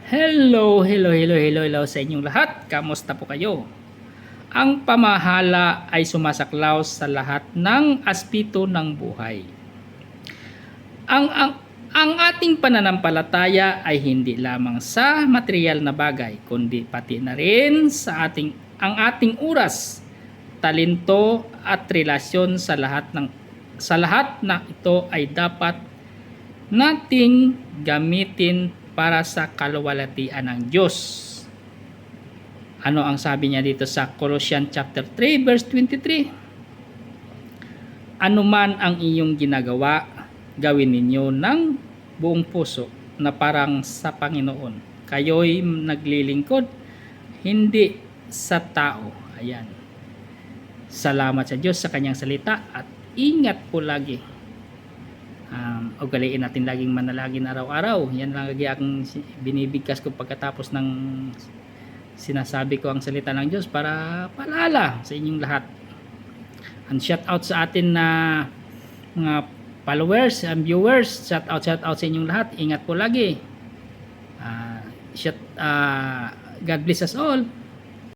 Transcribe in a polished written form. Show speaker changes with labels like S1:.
S1: Hello sa inyong lahat. Kamusta po kayo? Ang pamahala ay sumasaklaw sa lahat ng aspeto ng buhay. Ang ating pananampalataya ay hindi lamang sa material na bagay, kundi pati na rin ang ating oras, talento at relasyon sa lahat na ito ay dapat nating gamitin para sa kaluwalhatian ng Diyos. Ano ang sabi niya dito sa Colossians chapter 3 verse 23? Ano man ang iyong ginagawa, gawin ninyo ng buong puso na parang sa Panginoon. Kayo'y naglilingkod, hindi sa tao. Ayan. Salamat sa Diyos sa kanyang salita at ingat po lagi. Ugaliin natin laging manalangin araw-araw. Yan lang lagi akong binibigkas ko pagkatapos ng sinasabi ko ang salita ng Diyos para paalala sa inyong lahat. And shout out sa atin na mga followers and viewers. Shout out sa inyong lahat. Ingat po lagi. God bless us all.